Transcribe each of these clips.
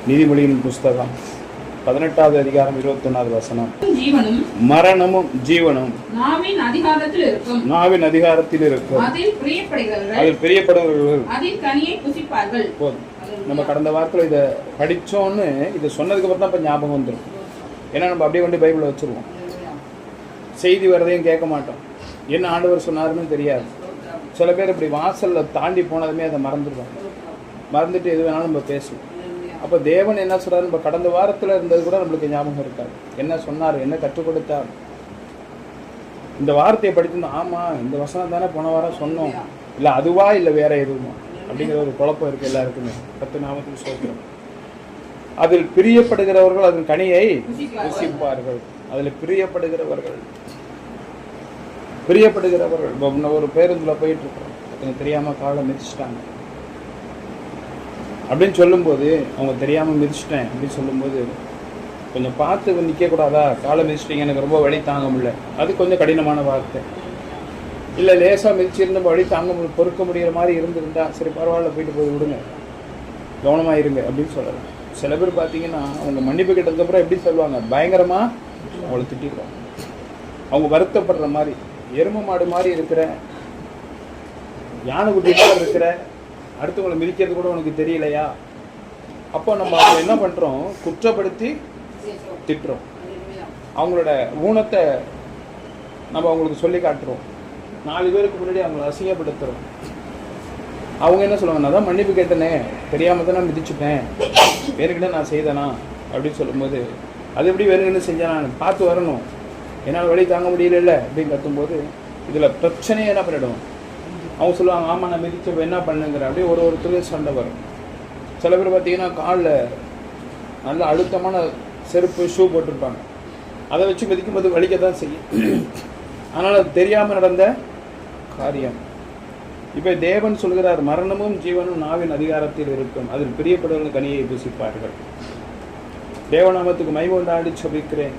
நீதிமொழியின் புஸ்தகம் 18வது அதிகாரம் 21வது வசனம். ஜீவனும் மரணமும் ஜீவனும் நாவின் அதிகாரத்தில் இருக்கும். நாவின் அதிகாரத்தில் இருக்கும். அதில் பிரியப்படுகிறவர்கள் அதில் பிரியப்படுகிறவர்கள் அதில் கனியை புசிப்பார்கள். போதும். நம்ம கடந்த வாரத்தில் இதை படித்தோன்னு இதை சொன்னதுக்கு அப்புறம் தான் இப்போ ஞாபகம் வந்துடும். ஏன்னா நம்ம அப்படியே கொண்டு பைபிளை வச்சுருவோம். செய்தி வரதையும் கேட்க மாட்டோம். என்ன ஆண்டவர் சொன்னாருன்னு தெரியாது. சில பேர் இப்படி வாசலில் தாண்டி போனதுமே அதை மறந்துடுவாங்க. மறந்துட்டு எது வேணாலும் நம்ம பேசுவோம். அப்போ தேவன் என்ன சொல்கிறாரு, நம்ம கடந்த வாரத்தில் இருந்தது கூட நம்மளுக்கு ஞாபகம் இருக்காது. என்ன சொன்னார், என்ன கற்றுக் கொடுத்தார். இந்த வார்த்தையை படித்திருந்தோம், ஆமாம் இந்த வசனம் தானே போன வாரம் சொன்னோம், இல்லை அதுவா இல்லை வேற எதுவுமா அப்படிங்கிற ஒரு குழப்பம் இருக்குது எல்லாருக்குமே. கர்த்தர் நாமத்தில் ஸ்தோத்திரம். அதில் பிரியப்படுகிறவர்கள் அதன் கனியை புசிப்பார்கள். அதில் பிரியப்படுகிறவர்கள் ஒரு பேருந்தில் போயிட்டு இருக்கிறோம், எனக்கு தெரியாமல் காலை மிதிச்சிட்டாங்க அப்படின்னு சொல்லும்போது, அவங்க தெரியாமல் மிதிச்சிட்டேன் அப்படின்னு சொல்லும்போது, கொஞ்சம் பார்த்து நிற்கக்கூடாதா, காலை மிதிச்சிட்டிங்க எனக்கு ரொம்ப வலி தாங்க முடியல, அது கொஞ்சம் கடினமான வார்த்தை. இல்லை லேசாக மிதிச்சிருந்து வலி தாங்க முடியல, பொறுக்க முடிகிற மாதிரி இருந்திருந்தா சரி பரவாயில்ல போயிட்டு போய் விடுங்க, கவனமாக இருங்க அப்படின்னு சொல்லலாம். சில பேர் பார்த்தீங்கன்னா அவங்க மன்னிப்பு கேட்டதுக்கப்புறம் எப்படி சொல்லுவாங்க, பயங்கரமாக அவங்கள திட்டிடுவாங்க. அவங்க வருத்தப்படுற மாதிரி, எருமை மாடு மாதிரி இருக்கிற, யானை குட்டி மாதிரி இருக்கிற, அடுத்தவங்களை மிதிக்கிறது கூட உனக்கு தெரியலையா. அப்போ நம்ம அவங்க என்ன பண்ணுறோம், குற்றப்படுத்தி திட்டுறோம். அவங்களோட ஊனத்தை நம்ம அவங்களுக்கு சொல்லி காட்டுறோம். 4 பேருக்கு முன்னாடி அவங்கள அசிங்கப்படுத்துகிறோம். அவங்க என்ன சொல்லுவாங்க, நான் தான் மன்னிப்பு கேட்டேனே, தெரியாமல் தான் நான் மிதிச்சுட்டேன், வேறுகிட்ட நான் செய்தேனா அப்படின்னு சொல்லும்போது, அது எப்படி வேறுகிட்ட செஞ்சேன், நான் பார்த்து வரணும், என்னால் வழி தாங்க முடியல அப்படின்னு கத்தும்போது, இதில் பிரச்சனையே என்ன பண்ணிவிடும். அவங்க சொல்லுவாங்க, ஆமாம் நான் மிதிச்ச என்ன பண்ணுங்கிற, அப்படியே ஒருத்தருக்கு சண்டை வரும். சில பேர் பார்த்தீங்கன்னா காலில் நல்ல அழுத்தமான செருப்பு ஷூ போட்டிருப்பாங்க, அதை வச்சு மிதிக்கும்போது வலிக்க தான் செய்யும். ஆனால் அது தெரியாமல் நடந்த காரியம். இப்போ தேவன் சொல்கிறார், மரணமும் ஜீவனும் நாவின் அதிகாரத்தில் இருக்கும், அதில் பிரியப்படுவர்கள் கனியை புசிப்பார்கள். தேவநாமத்துக்கு மகிமை உண்டாடி சொல்லிக்கிறேன்.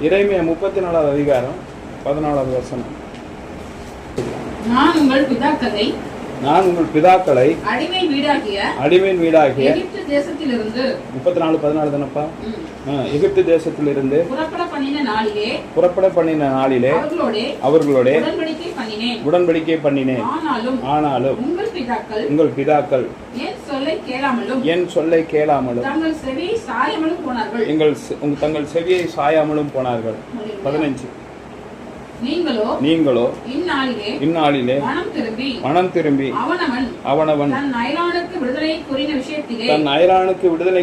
எரேமியா 34வது அதிகாரம் 14வது வசனம். நான் உங்கள் பிதாக்களை அடிமை வீடாகிய எகிப்து தேசத்திலிருந்து 34:14 தானப்பா, எகிப்து தேசத்திலிருந்து புறப்பட பண்ணின நாளிலே அவர்களோட உடன்படிக்கை பண்ணினேன். ஆனாலும் உங்கள் பிதாக்கள் என் சொல்லை கேளாமலும் தங்கள் செவியை சாயாமலும் போனார்கள். 15. நீங்களோ இந்நாளிலே மனம் திரும்பி அவனவன் தன் அயலானுக்கு விடுதலை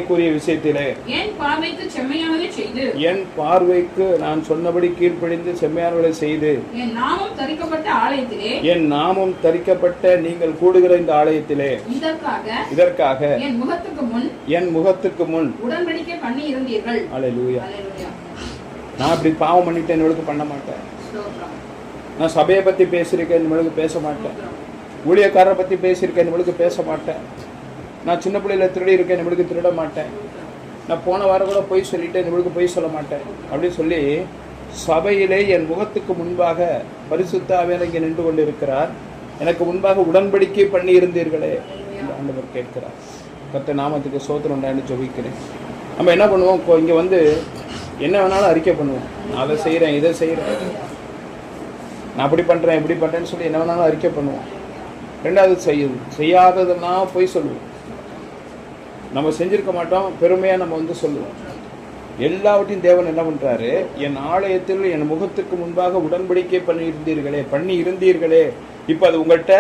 கூறிய விஷயத்திலே என் பார்வைக்கு நான் சொன்னபடி கீழ்ப்படிந்து செம்மையானவர்களை செய்து என் நாமம் தரிக்கப்பட்ட நீங்கள் கூடுகிற இந்த ஆலயத்திலே இதற்காக என் முகத்துக்கு முன் உடன்படிக்கை பண்ணி இருந்தீர்கள். அல்லேலூயா. நான் இப்படி பாவம் பண்ணிட்டேன், இவளுக்கு பண்ண மாட்டேன். நான் சபையை பற்றி பேசியிருக்கேன், இவளுக்கு பேச மாட்டேன். ஊழியக்காரரை பற்றி பேசியிருக்கேன், இவளுக்கு பேச மாட்டேன். நான் சின்ன பிள்ளையில திருடி இருக்கேன், இவளுக்கு திருட மாட்டேன். நான் போன வாரம் கூட பொய் சொல்லிட்டேன், இவளுக்கு பொய் சொல்ல மாட்டேன் அப்படின்னு சொல்லி சபையிலே என் முகத்துக்கு முன்பாக பரிசுத்த ஆவியானவர் இங்கே நின்று கொண்டு இருக்கிறார். எனக்கு முன்பாக உடன்படிக்கை பண்ணி இருந்தீர்களே ஆண்டவர் கேட்கிறார். கர்த்தர் நாமத்துக்கு ஸ்தோத்திரம் உண்டான்னு ஜெபிக்கிறேன். நம்ம என்ன பண்ணுவோம், இங்கே வந்து என்ன வேணாலும் அறிக்கை பண்ணுவோம். நான் அதை செய்கிறேன், இதை செய்கிறேன், நான் அப்படி பண்ணுறேன் இப்படி பண்ணுறேன்னு சொல்லி என்ன வேணாலும் அறிக்கை பண்ணுவோம். ரெண்டாவது செய்யாததெல்லாம் போய் சொல்லுவோம். நம்ம செஞ்சுருக்க மாட்டோம், பெருமையாக நம்ம வந்து சொல்லுவோம். எல்லாவற்றையும் தேவன் என்ன பண்ணுறாரு, என் ஆலயத்தில் என் முகத்துக்கு முன்பாக உடன்படிக்கை பண்ணி இருந்தீர்களே இப்போ அது உங்கள்கிட்ட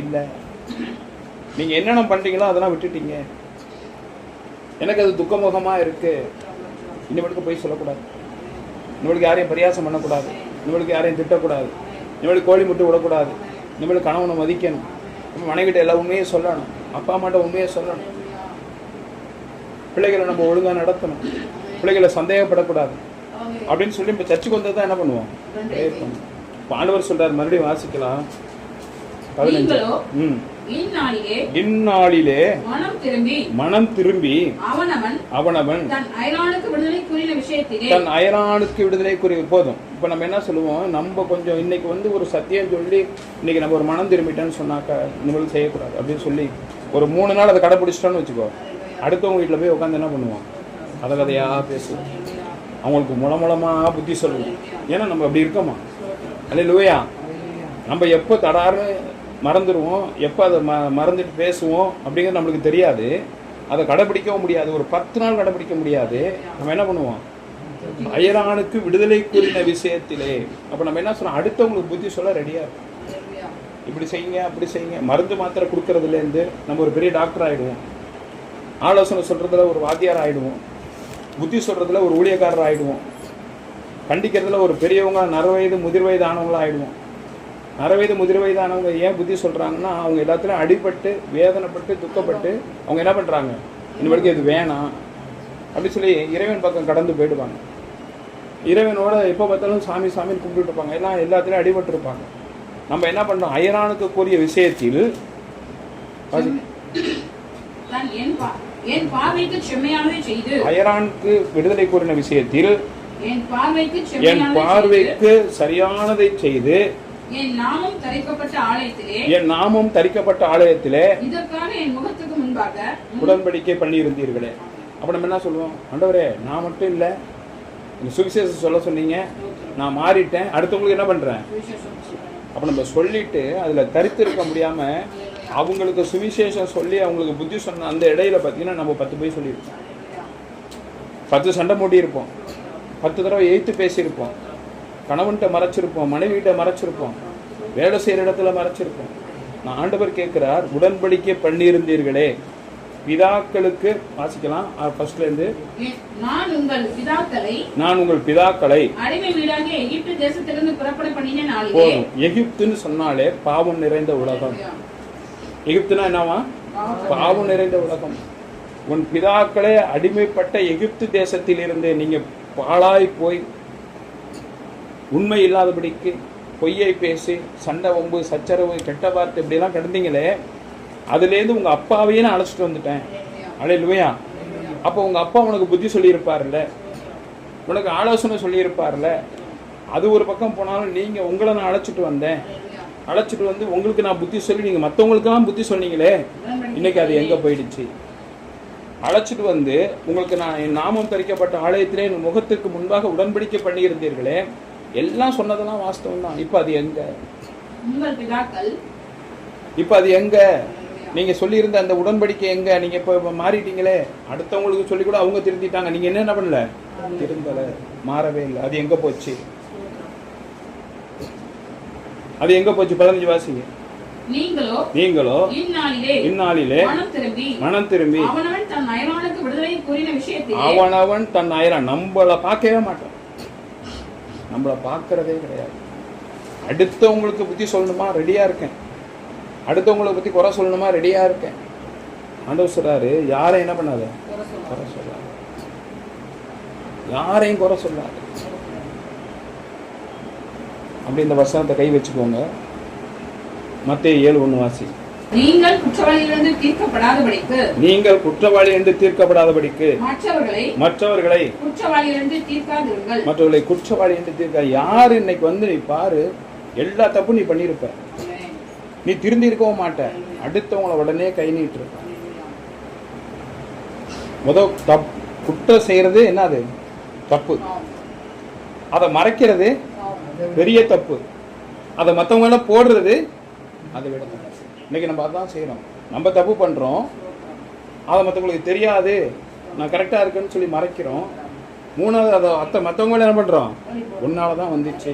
இல்லை. நீங்கள் என்னென்ன பண்ணுறீங்களோ அதெல்லாம் விட்டுட்டீங்க. எனக்கு அது துக்கமுகமாக இருக்குது. இனிமேலுக்கு போய் சொல்லக்கூடாது, இனிமேலுக்கு யாரையும் பரியாசம் பண்ணக்கூடாது, இனிமேலுக்கு யாரையும் திட்டக்கூடாது, இனிமேலுக்கு கோழி முட்டு விடக்கூடாது, இனிமேலுக்கு கணவனை மதிக்கணும், நம்ம மனைவிட்ட எல்லா உண்மையும் சொல்லணும், அப்பா அம்மாட்ட உண்மையை சொல்லணும், பிள்ளைகளை நம்ம ஒழுங்காக நடத்தணும், பிள்ளைகளை சந்தேகப்படக்கூடாது அப்படின்னு சொல்லி இப்போ சர்ச்சுக்கு வந்தது தான் என்ன பண்ணுவோம். இப்போ ஆண்டவர் சொல்றார், மறுபடியும் வாசிக்கலாம். 15. இந்நாளிலே மனம் திரும்பி அவனவன் தன் அயலானுக்கு விடுதலை கூறிய போதும். இப்போ நம்ம என்ன சொல்லுவோம், நம்ம கொஞ்சம் இன்னைக்கு வந்து ஒரு சத்தியம் சொல்லி இன்னைக்கு நம்ம ஒரு மனம் திரும்பிட்டேன்னு சொன்னாக்கா நம்மளும் செய்யக்கூடாது அப்படின்னு சொல்லி ஒரு 3 நாள் அதை கடைப்பிடிச்சிட்டோன்னு வச்சுக்கோ, அடுத்தவங்க வீட்டில் போய் உட்காந்து என்ன பண்ணுவோம், கதையாக பேசுவோம், அவங்களுக்கு மூலமாக புத்தி சொல்லுவோம். ஏன்னா நம்ம அப்படி இருக்கோமா? அல்லேலூயா. நம்ம எப்போ தடார்னு மறந்துடுவோம், எப்போ அதை மறந்துட்டு பேசுவோம் அப்படிங்கிறது நம்மளுக்கு தெரியாது. அதை கடைப்பிடிக்கவும் முடியாது. ஒரு 10 நாள் கடைப்பிடிக்க முடியாது. நம்ம என்ன பண்ணுவோம், அயரானுக்கு விடுதலை கூறின விஷயத்திலே. அப்போ நம்ம என்ன சொல்றோம், அடுத்தவங்களுக்கு புத்தி சொல்ல ரெடியாக இருக்கும். இப்படி செய்யுங்க அப்படி செய்யுங்க. மருந்து மாத்திரை கொடுக்கறதுலேருந்து நம்ம ஒரு பெரிய டாக்டர் ஆகிடுவோம், ஆலோசனை சொல்கிறதுல ஒரு வாத்தியார் ஆகிடுவோம், புத்தி சொல்கிறதுல ஒரு ஊழியக்காரர் ஆகிடுவோம், கண்டிக்கிறதுல ஒரு பெரியவங்க நரவயது முதிர் வயது ஆனவங்களாக ஆகிடுவோம். நரவயது முதிர் வயது ஆனவங்க ஏன் புத்தி சொல்கிறாங்கன்னா, அவங்க எல்லாத்துலையும் அடிபட்டு வேதனைப்பட்டு துக்கப்பட்டு அவங்க என்ன பண்ணுறாங்க, இனிமேலுக்கு இது வேணாம் அப்படின்னு சொல்லி இறைவன் பக்கம் கடந்து போயிடுவாங்க. இறைவனோட எப்போ பார்த்தாலும் சாமி சாமின்னு கும்பிட்டு இருப்பாங்க. எல்லாம் எல்லாத்துலேயும் அடிபட்டு இருப்பாங்க. நம்ம என்ன பண்ணுறோம், அயரானுக்கு கூறிய விஷயத்தில் அயரானுக்கு விடுதலை கூறின விஷயத்தில் என் பார்வைக்கு சரியானதை செய்து என் நாமம் தரிக்கப்பட்ட ஆலயத்திலே இதற்காக என் முகத்துக்கு முன்பாக உடன்படிக்கை பண்ணி இருந்தீர்களே. அப்ப நம்ம என்ன சொல்லுவோம், ஆண்டவரே நான் மட்டும் இல்லை, சுவிசேஷம் சொல்ல சொன்னீங்க, நான் மாறிட்டேன், அடுத்தவங்களுக்கு என்ன பண்றேன். அப்ப நம்ம சொல்லிட்டு அதுல தரித்து இருக்க முடியாம அவங்களுக்கு சுவிசேஷம் சொல்லி அவங்களுக்கு புத்தி சொன்ன அந்த இடையில பார்த்தீங்கன்னா நம்ம 10 போய் சொல்லியிருப்போம், 10 சண்டை மூடி இருப்போம், 10 தடவை எய்த்து பேசியிருப்போம், கணவன்கிட்ட மறைச்சிருப்போம், மனைவிகிட்ட மறைச்சிருப்போம், வேலை செய்கிற இடத்துல மறைச்சிருப்போம். நான் ஆண்டவர் கேட்கிறார், உடன்படிக்கை பண்ணியிருந்தீர்களே பிதாக்களுக்கு. வாசிக்கலாம் ஃபர்ஸ்ட்ல இருந்து. நான் உங்கள் பிதாக்களை அடிமை வீடாகிய எகிப்து தேசத்திலிருந்து புறப்பட பண்ணின நாளிலே. போதும். எகிப்துன்னு சொன்னாலே பாவம் நிறைந்த உலகம். எகிப்துனா என்னவா? பாவம் நிறைந்த உலகம். உன் பிதாக்களே அடிமைப்பட்ட எகிப்து தேசத்தில் இருந்து நீங்க பாழாய் போய் உண்மை இல்லாதபடிக்கு பொய்யை பேசி சண்டை வம்பு சச்சரவு கெட்ட வார்த்தை இப்படிலாம் கிடந்தீங்களே, அதுலேருந்து உங்க அப்பாவையே நான் அழைச்சிட்டு வந்துட்டேன். அல்லேலூயா. அப்போ உங்க அப்பா உனக்கு புத்தி சொல்லியிருப்பார்ல, உனக்கு ஆலோசனை சொல்லியிருப்பார்ல. அது ஒரு பக்கம் போனாலும் நீங்க உங்களை நான் அழைச்சிட்டு வந்தேன், அழைச்சிட்டு வந்து உங்களுக்கு நான் புத்தி சொல்லி நீங்க மற்றவங்களுக்கெல்லாம் புத்தி சொன்னீங்களே, இன்னைக்கு அது எங்க போயிடுச்சு? அழைச்சிட்டு வந்து உங்களுக்கு நான் என் நாமம் தரிக்கப்பட்ட ஆலயத்திலே என் முகத்துக்கு முன்பாக உடன்படிக்கை பண்ணியிருந்தீர்களே, எல்லாம் சொன்னதெல்லாம் வாஸ்தவம் தான். இப்ப அது எங்க? இப்ப அது எங்க? நீங்க சொல்லியிருந்த அந்த உடன்படிக்கை எங்க? நீங்க இப்ப மாறிட்டீங்களே, அடுத்தவங்களுக்கு சொல்லி கூட அவங்க திருந்திட்டாங்க, நீங்க என்ன பண்ணல? திருந்தல, மாறவே இல்லை. அது எங்க போச்சு? அது எங்க போச்சு? 15 வாசிங்க. நீங்களோ இந்நாளிலே மனம் திரும்பி அவனவன் தன் அயரான். நம்மளை பார்க்கவே மாட்டான், நம்மளை பார்க்கறதே கிடையாது. அடுத்தவங்களுக்கு புத்தி சொல்லணுமா, ரெடியா இருக்கேன். அடுத்தவங்களை பத்தி குறை சொல்லணுமா, ரெடியா இருக்கேன். ஆண்டவர் சொல்றாரு, யாரையும் என்ன பண்ணாத, குறை சொல்லாத, யாரையும் குறை சொல்லாத. அப்படி இந்த வசனத்தை கை வச்சுக்கோங்க. மத்தேயு 7:1 வாசி. நீங்கள் குற்றவாளி என்று தீர்க்கப்படாதபடிக்கு மற்றவர்களை குற்றவாளி என்று தீர்க்க. யாரு இன்னைக்கு வந்து நீ பாரு, எல்லா தப்பும் நீ பண்ணிருப்ப, நீ திருந்தி இருக்கவும் மாட்ட, அடுத்தவங்களை உடனே கை நீட்டு இருப்ப. குற்றம் செய்யறது என்னது? தப்பு. அதை மறைக்கிறது பெரிய தப்பு. அதை மற்றவங்க போடுறது அதை விட. இன்னைக்கு நம்ம அதான் செய்யறோம். நம்ம தப்பு பண்றோம், அதை மற்றவங்களுக்கு தெரியாது, நான் கரெக்டா இருக்குன்னு சொல்லி மறைக்கிறோம். மூணாவது அதை மற்றவங்க என்ன பண்றோம், உன்னாலதான் வந்துச்சு,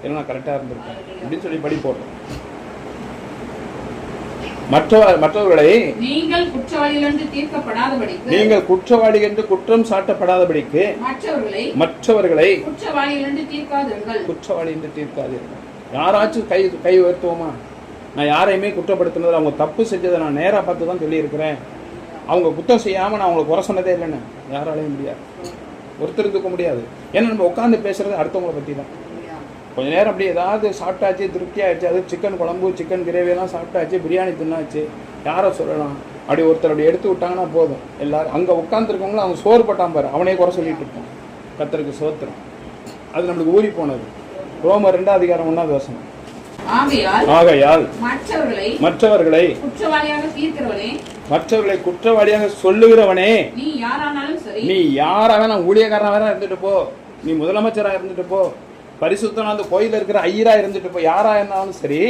இல்லை நான் கரெக்டா இருந்திருக்கேன் அப்படின்னு சொல்லி படி போடுறோம். மற்றவர்களை நீங்கள் குற்றவாளி என்று குற்றம் சாட்டப்படாதபடிக்கு மற்றவர்களை குற்றவாளி என்று தீர்க்காதீர்கள். யாராச்சும் கை உயர்த்துவோமா? நான் யாரையுமே குற்றப்படுத்தினது, அவங்க தப்பு செஞ்சதை நான் நேராக பார்த்து தான் சொல்லியிருக்கிறேன். அவங்க குற்றம் செய்யாமல் நான் அவங்களை குறை சொன்னதே இல்லைன்னு யாராலையும் முடியாது, ஒருத்தருக்கு முடியாது. ஏன்னா நம்ம உட்காந்து பேசுறது அடுத்தவங்களை பற்றி தான். கொஞ்ச நேரம் அப்படி ஏதாவது சாப்பிட்டாச்சு, திருப்தி ஆயிடுச்சு, அது சிக்கன் குழம்பு சிக்கன் கிரேவியெல்லாம் சாப்பிட்டாச்சு, பிரியாணி தின்னாச்சு, யாரை சொல்லலாம்? அப்படி ஒருத்தர் அப்படி எடுத்து விட்டாங்கன்னா போதும், எல்லாரும் அங்கே உட்காந்துருக்கவங்களும் அவங்க சோறு பட்டான் பாரு, அவனே குறை சொல்லிட்டு இருப்பான். கர்த்தருக்கு சோத்திரம். அது நம்மளுக்கு ஊறி போனது. ரோமர் 2 அதிகாரம் 1 வசனம். ஆகையால் மற்றவர்களை குற்றவாளியாக சொல்லுகிறவனே, நீ யாராக ஊழியக்காரனாக இருந்துட்டு போ, நீ முதலமைச்சராக இருந்துட்டு போ, பரிசுத்தம் அந்த கோயில இருக்கிற ஐயரா இருந்துட்டு போ, யாரா இருந்தாலும் சரி,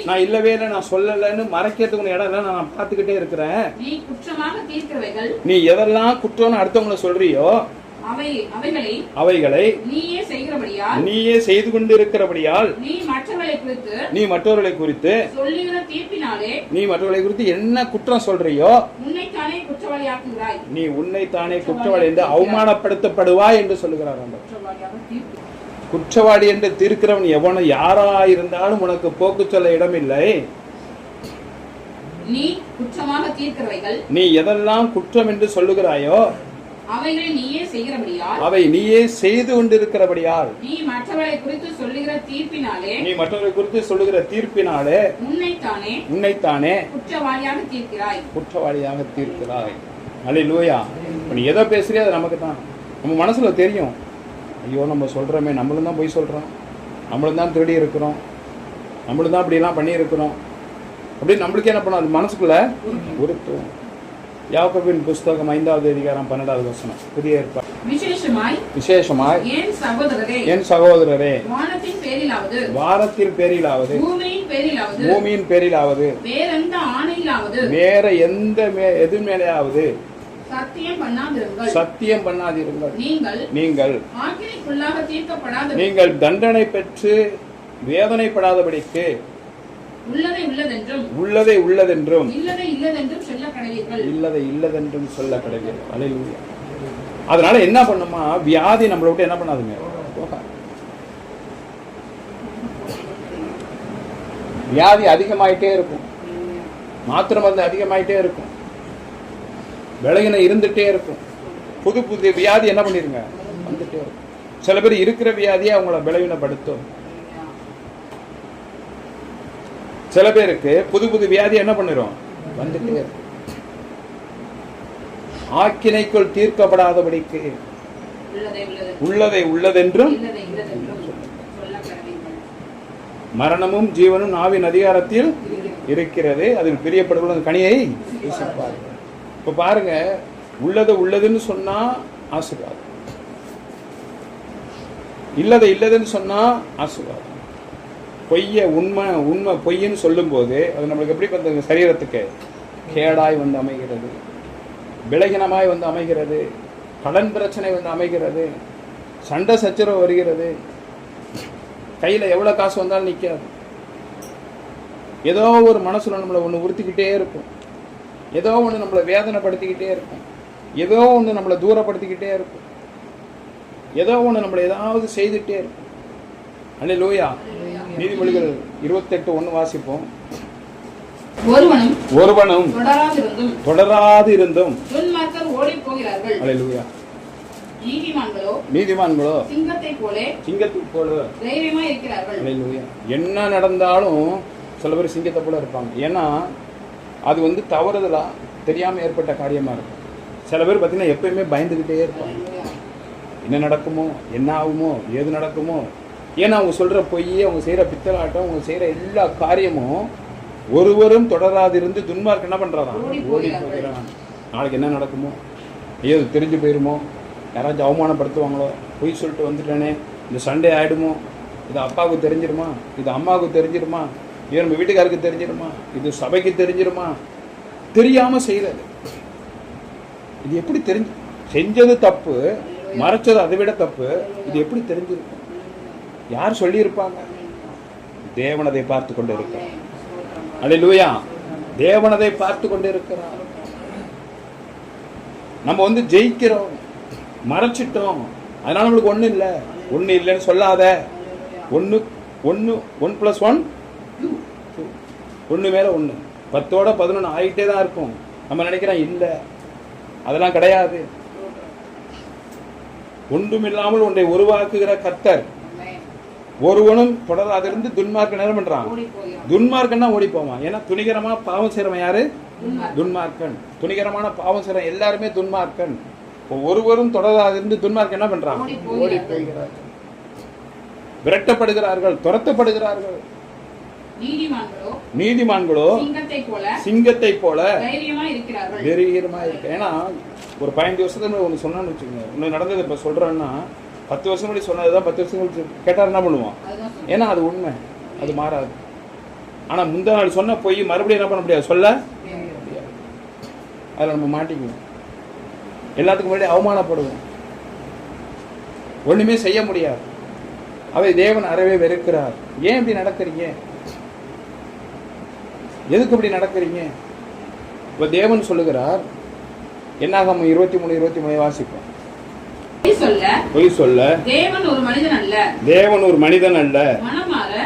நான் இல்லவே இல்லை, நான் சொல்லலன்னு மறைக்கிறதுக்கு இடம் இல்லை, நான் பார்த்துக்கிட்டே இருக்கிறேன். நீ எதெல்லாம் குற்றம்னு அடுத்தவங்களை சொல்றியோ அவைகளை நீயே செய்து கொண்டு இருக்கிறபடியால் நீ மற்றவர்களை குறித்து என்ன குற்றம் சொல்றியோ நீ உன்னைத்தானே குற்றவாளி என்று அவமானப்படுத்தப்படுவாய் என்று சொல்லுகிறார். குற்றவாளி என்று தீர்க்கிறவன் எவனோ யாரா இருந்தாலும் உனக்கு போக்கு சொல்ல இடமில்லை. நீ எதெல்லாம் குற்றம் என்று சொல்லுகிறாயோ அவை நீயே செய்து கொண்டிருக்கிறபடியால் நீ மற்றவர்களை குறித்து சொல்லுகிற தீர்ப்பினாலே உன்னைத்தானே குற்றவாளியாக தீர்க்கிறாய். அல்லேலூயா. நீ எதை பேசுறியோ அது நமக்கு தான், நம்ம மனசுல தெரியும். ஐயோ நம்ம சொல்றோமே, நம்மளும் தான் போய் சொல்றோம், நம்மளும் தான் திருடி இருக்கிறோம், நம்மளும் தான் அப்படி எல்லாம் பண்ணி இருக்கிறோம் அப்படின்னு நம்மளுக்கு என்ன பண்ணோம், அது மனசுக்குள்ள உறுத்தும். யாக்கோபின் புஸ்தகம் 5வது அதிகாரம் 12வது வசனம். புதிய ஏற்பாடு. விசேஷமாய் என் சகோதரரே, வானத்தின் பேரிலாவது பூமியின் பேரிலாவது வேற எந்த எது மேலேயாவது சத்தியம் பண்ணாதிருங்கள். நீங்கள் தண்டனை பெற்று வேதனைப்படாதபடிக்கு உள்ளதை உள்ளதென்றும் சொல்ல கடவீர்கள். அல்லேலூயா. அதனால என்ன பண்ணுமா, வியாதி நம்மளை விட்டு என்ன பண்ணாதுங்க, வியாதி அதிகமாயிட்டே இருக்கும், மாத்திரை மருந்து அதிகமாயிட்டே இருக்கும், விளையின இருந்துட்டே இருக்கும், புது புது வியாதி என்ன பண்ணிருங்க வந்துட்டே இருக்கும். சில பேர் இருக்கிற வியாதியை அவங்கள விளைவினப்படுத்தும். சில பேருக்கு புது புது வியாதி என்ன பண்ணிரும் வந்துட்டே இருக்கும். ஆக்கினைக்குள் தீர்க்கப்படாதபடிக்கு உள்ளதை உள்ளதென்றும் மரணமும் ஜீவனும் நாவின் அதிகாரத்தில் இருக்கிறது, அதில் பிரியப்படுகிற கனியை இப்ப பாருங்க, உள்ளதுன்னு சொன்னா ஆசீர்வாதம், இல்லதுன்னு சொன்னா ஆசீர்வாதம். பொய்ய உண்மை பொய்ன்னு சொல்லும் போது அது நம்மளுக்கு எப்படி பார்த்தது, சரீரத்துக்கு கேடாய் வந்து அமைகிறது, விலகினமாய் வந்து அமைகிறது, கடன் பிரச்சனை வந்து அமைகிறது, சண்டை சச்சரவு வருகிறது, கையில் எவ்வளோ காசு வந்தாலும் நிற்காது. ஏதோ ஒரு மனசுல நம்மளை ஒன்று உறுத்திக்கிட்டே இருக்கும், ஏதோ ஒன்று நம்மளை வேதனைப்படுத்திக்கிட்டே இருக்கும், ஏதோ ஒன்று நம்மளை தூரப்படுத்திக்கிட்டே இருக்கும், ஏதோ ஒன்று நம்மளை ஏதாவது செய்துட்டே இருக்கும். அல்லேலூயா. நீதிமொழிகள் 28:1 வாசிப்போம். ஒருவனும் தொடராது இருந்தும் அல்லேலூயா. நீதிமான்களோ சிங்கத்தைப் போல அல்லேலூயா. என்ன நடந்தாலும் சில பேர் சிங்கத்தை போல இருப்பாங்க. ஏன்னா அது வந்து தவறுதலா தெரியாம ஏற்பட்ட காரியமா இருக்கும். சில பேர் பார்த்தீங்கன்னா எப்பயுமே பயந்துகிட்டே இருப்பாங்க, என்ன நடக்குமோ, என்ன ஆகுமோ, ஏது நடக்குமோ. ஏன்னா அவங்க சொல்ற பொய், அவங்க செய்யற பித்தலாட்டம், அவங்க செய்யற எல்லா காரியமும் ஒருவரும் தொடராதிருந்து துன்மார்க்கு என்ன பண்றான், ஓடி போகிறான். நாளைக்கு என்ன நடக்குமோ, ஐயோ தெரிஞ்சு போயிருமோ, யாராச்சும் அவமானப்படுத்துவாங்களோ, பொய் சொல்லிட்டு வந்துட்டேனே, இந்த சண்டே ஆயிடுமோ, இது அப்பாவுக்கு தெரிஞ்சிருமா, இது அம்மாவுக்கு தெரிஞ்சிருமா, இது நம்ம வீட்டுக்காருக்கு தெரிஞ்சிருமா, இது சபைக்கு தெரிஞ்சிருமா, தெரியாம செய்யறது. இது எப்படி தெரிஞ்சு, செஞ்சது தப்பு, மறைச்சது அதை விட தப்பு, இது எப்படி தெரிஞ்சிருக்கும், யார் சொல்லி இருப்பாங்க? தேவன் அதை பார்த்து கொண்டு இருக்கிறார். அல்லேலூயா. தேவன் அதை பார்த்து கொண்டு இருக்கிறார். நம்ம வந்து ஜெயிக்கிறோம், மறைச்சிட்டோம், அதனால நம்மளுக்கு ஒண்ணு இல்லைன்னு சொல்லாத. 1 + 1 1 மேல 1 10ஓட 11 ஆகிட்டே தான் இருக்கும். நம்ம நினைக்கிறோம் இல்லை, அதெல்லாம் கிடையாது. ஒன்றுமில்லாமல் ஒன்றை உருவாக்குகிற கர்த்தர். ஒருவனும் தொடராதிருந்து துன்மார்க்க நேரம் பண்றான். துன்மார்க்கன்னா ஓடி போவான். ஏன்னா துணிகரமா பாவம் செய்யறவன் யாரு? துன்மார்க்கன். துணிகரமான பாவம் செய்யறவன் எல்லாருமே துன்மார்க்கன். ஒருவரும் தொடராதிருந்து துன்மார்க்க என்ன பண்றான்? ஓடி போகிறார். விரட்டப்படுகிறார்கள், துரத்தப்படுகிறார்கள். நீதிமான்களோ சிங்கத்தை போல தைரியமா இருக்கு. ஏன்னா ஒரு 15 வருஷத்துக்கு ஒன்று சொன்னான்னு வச்சுக்கோங்க, ஒன்று நடந்தது இப்போ சொல்றேன்னா 10 வருஷம் முன்னாடி சொன்னதுதான் 10 வருஷம் கழிச்சு கேட்டார் என்ன பண்ணுவோம்? ஏன்னா அது உண்மை, அது மாறாது. ஆனா முந்தா நாள் சொன்ன போய் மறுபடியும் என்ன பண்ண முடியாது, சொல்ல முடியாது. அதில் நம்ம மாட்டிக்குவோம், எல்லாத்துக்கும் முன்னாடி அவமானப்படுவோம், ஒண்ணுமே செய்ய முடியாது. அவை தேவன் அறவே வெறுக்கிறார். ஏன் இப்படி நடக்கிறீங்க? எதுக்கு இப்படி நடக்கிறீங்க? இப்ப தேவன் சொல்லுகிறார், என்னாகமம் 23:23 வாசிப்போம். பொய் சொல்ல தேவன் ஒரு மனிதன் அல்ல,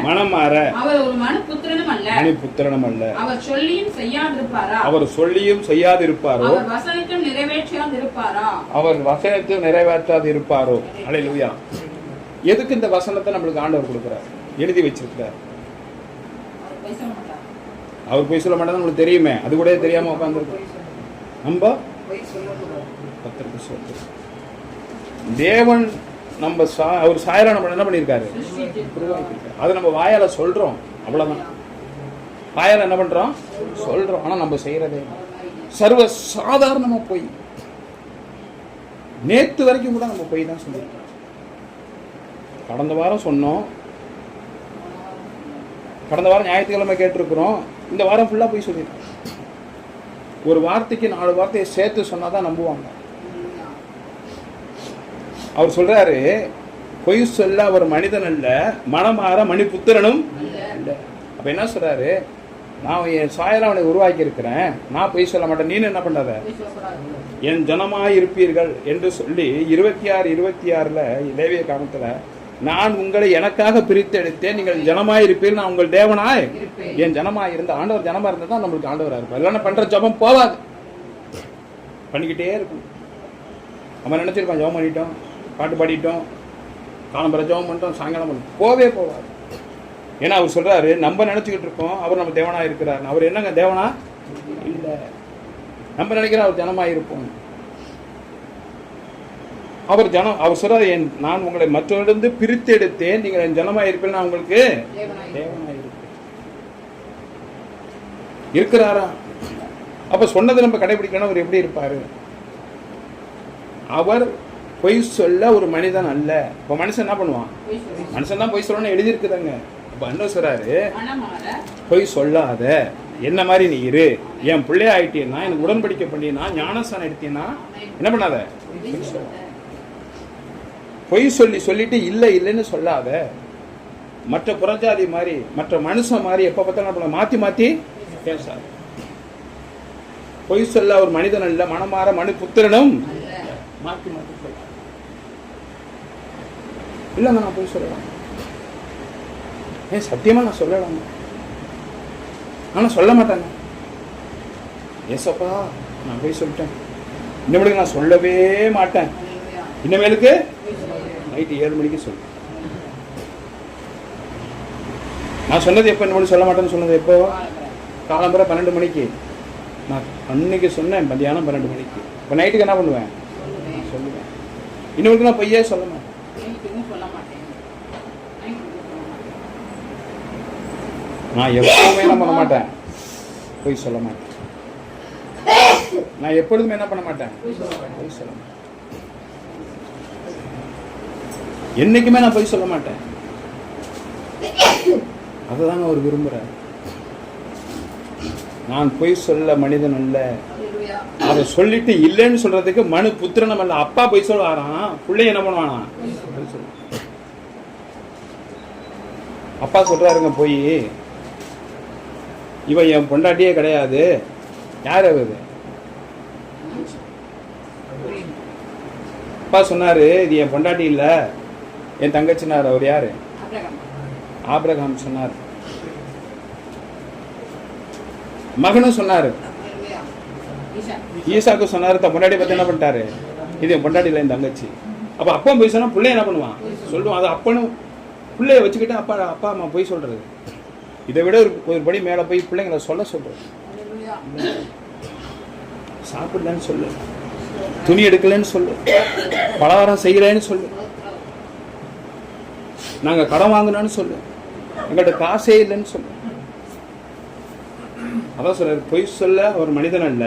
மனமாற அவர் ஒரு மனுபுத்திரனும் அல்ல. அவர் சொல்லியும் செய்யாதிருப்பாரோ, அவர் வசனத்தை நிறைவேற்றாதிருப்பாரோ. அல்லேலூயா. எதுக்கு இந்த வசனத்தை நம்மளுக்கு ஆண்டவர் கொடுக்கிறார், எழுதி வச்சிருக்கிறார்? அவர் பொய் சொல்ல மாட்டான்னு உங்களுக்கு தெரியுமே, அது கூட தெரியாம உட்கார்ந்துருக்கு. நம்ம தேவன் நம்ம அவர் சாயலா நம்ம என்ன பண்ணியிருக்காரு, அதை நம்ம வாயால சொல்றோம், அவ்வளவுதான். வாயால என்ன பண்றோம், சொல்றோம். ஆனா நம்ம செய்யறதே சர்வ சாதாரணமா போய், நேத்து வரைக்கும் கூட நம்ம போய் தான் சொல்லியிருக்கோம். கடந்த வாரம் சொன்னோம், கடந்த வாரம் ஞாயிற்றுக்கிழமை கேட்டிருக்கிறோம், இந்த வாரம் ஃபுல்லா போய் சொல்லியிருக்கோம். ஒரு வார்த்தைக்கு 4 வார்த்தையை சேர்த்து சொன்னாதான் நம்புவாங்க. அவர் சொல்றாரு, பொய் சொல்ல அவர் மனிதன் அல்ல, மனமாற மணிபுத்திரனும் அல்ல. அப்ப என்ன சொல்றாரு, நான் என் சாயலா அவனை உருவாக்கி இருக்கிறேன், நான் பொய் சொல்ல மாட்டேன், நீனு என்ன பண்ணாத, என் ஜனமாய் இருப்பீர்கள் என்று சொல்லி 26:26 லேவிய காலத்துல, நான் உங்களை எனக்காக பிரித்தெடுத்தேன், நீங்கள் ஜனமாய் இருப்பீர்கள், நான் உங்கள் தேவனாய் என் ஜனமாய் இருந்த. ஆண்டவர் ஜனமா இருந்தா தான் நம்மளுக்கு ஆண்டவரா இருப்பார். இல்லைன்னா பண்ற ஜபம் போவாது, பண்ணிக்கிட்டே இருக்கும். நம்ம நினைச்சிருக்கோம் ஜபம் பண்ணிட்டோம், பாட்டு பாடிட்டோம், காலம்பர ஜபம் பண்ணிட்டோம், சாயங்காலம் பண்ணிட்டோம், போவாது. ஏன்னா அவர் சொல்றாரு, நம்ம நினைச்சுக்கிட்டு இருக்கோம் அவர் நம்ம தேவனா இருக்கிறார். அவர் என்னங்க தேவனா இல்ல, நம்ம நினைக்கிறோம் அவர் ஜனமாய் இருப்போம். அவர் சொல்றாரு, நான் உங்களை மற்றவரிலிருந்து பிரித்து எடுத்தேன், நீங்கள் என் ஜனமாய் இருப்பீர்கள், நான் உங்களுக்கு தேவனாய் இருப்பேன். இருக்கிறாரா? அப்ப சொன்னதை நம்ம கடைபிடிக்கணும். அவர் எப்படி இருப்பாரு? அவர் பொய் சொல்ல ஒரு மனிதன் அல்ல. இப்ப மனுஷன் என்ன பண்ணுவான்? மனுஷன் தான் பொய் சொல்லணும்னு எழுதி இருக்குதாங்க. இப்ப என்ன சொல்றாரு, பொய் சொல்லாத, என்ன மாதிரி நீ இரு, என் பிள்ளைய ஆயிட்டீன்னா, எனக்கு உடன்படிக்கை பண்ணினா, ஞானஸ்தானம் எடுத்தீங்கன்னா என்ன பண்ணாத, பொய் சொல்லிட்டு இல்லைன்னு சொல்லாத. மற்ற புறஜாதி மாதிரி, மற்ற மனுஷன் மாதிரி எப்ப பார்த்தாலும் மாத்தி பேசாத. பொய் சொல்ல ஒரு மனிதன் அல்ல, மனமாற மனுபுத்திரனும் மாத்தி சொல்ல. இல்லங்க நான் பொய் சொல்லலாம், சத்தியமா நான் சொல்லலாம், ஆனா சொல்ல மாட்டாங்க. ஏசப்பா நான் பொய் சொல்லிட்டேன், இன்னமேலுக்கு நான் சொல்லவே மாட்டேன், இன்னமேலுக்கு நைட்டு 7 மணிக்கு சொல்லு. நான் சொன்னது எப்போ, இன்னும் சொல்ல மாட்டேன்னு சொன்னது எப்போ? காலம்பரை 12 மணிக்கு. நான் அன்னைக்கு சொன்னேன் மத்தியானம் 12 மணிக்கு. இப்போ நைட்டுக்கு என்ன பண்ணுவேன், சொல்லுவேன். இன்னொருக்கு நான் பொய்யே சொல்ல மாட்டேன். நான் எப்பவுமே என்ன பண்ண மாட்டேன், பொய் சொல்ல மாட்டேன். நான் எப்பொழுதுமே என்ன பண்ண மாட்டேன், பொய் சொல்ல மாட்டேன். என்னைக்குமே நான் பொய் சொல்ல மாட்டேன். அதுதாங்க அவர் விரும்புறார். நான் பொய் சொல்ல மனிதன் அல்ல. அதை சொல்லிட்டு இல்லைன்னு சொல்றதுக்கு மனுபுத்திரனும் அல்ல. அப்பா பொய் சொல்லுவாராம், பிள்ளை என்ன பண்ணுவானா? அப்பா சொல்றாருங்க, போய் இவன் என் பொண்டாட்டியே கிடையாது. யார் அவரு? அப்பா சொன்னாரு, இது என் பொண்டாட்டி இல்ல, என் தங்கச்சினார். அவர் யாரு? ஆபிரகாம் சொன்னார். மகனும் சொன்னாரு, ஈசாக்கு சொன்னாரு. தன் பொண்டாட்டி பத்தி என்ன பண்ணிட்டாரு, இது என் பொண்டாட்டி இல்ல, என் தங்கச்சி. அப்ப அப்பா போய் சொன்னா பிள்ளை என்ன பண்ணுவான், சொல்லுவான். அது அப்பனும் பிள்ளைய வச்சுக்கிட்டு அப்பா அம்மா போய் சொல்றது. இதை விட ஒரு படி மேல போய் பிள்ளைங்களை சொல்ல சொல்றது. சாப்பிடலன்னு சொல்லு, துணி எடுக்கலன்னு சொல்லு, பலகாரம் செய்யலன்னு சொல்லு. நாங்க கடன் வாங்கினோன்னு சொல்லு, எங்கள்கிட்ட காசே இல்லைன்னு சொல்லு. அதான் சொல்றாரு, பொய் சொல்ல ஒரு மனிதன் அல்ல,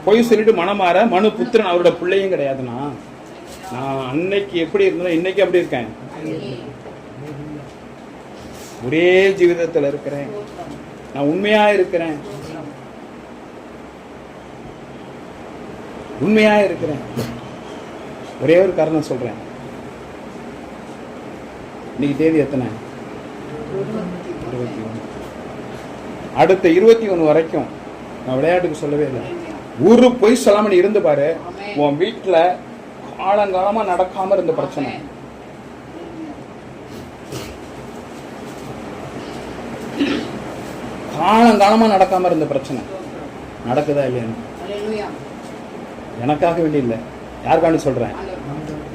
பொய் சொல்லிட்டு மனமாற மனு புத்திரன் அவரோட பிள்ளையும் கிடையாதுண்ணா. நான் அன்னைக்கு எப்படி இருந்தேன், இன்னைக்கு அப்படி இருக்கேன். ஒரே ஜீவிதத்தில் இருக்கிறேன், நான் உண்மையா இருக்கிறேன், உண்மையா இருக்கிறேன். ஒரே ஒரு காரணம் சொல்றேன், இன்னைக்கு தேதி எத்தனை? 21. அடுத்த 21 வரைக்கும் நான் விளையாட்டுக்கு சொல்லவே இல்லை. ஒரு பொய் சொல்லாம நீ இருந்து பாரு, உன் வீட்டுல காலங்காலமா நடக்காம இருந்த பிரச்சனை காலங்காலமா நடக்காம இருந்த பிரச்சனை நடக்குதா இல்லையா? எனக்காக வேண்டி இல்லை, யாருக்காண்டி சொல்றேன்?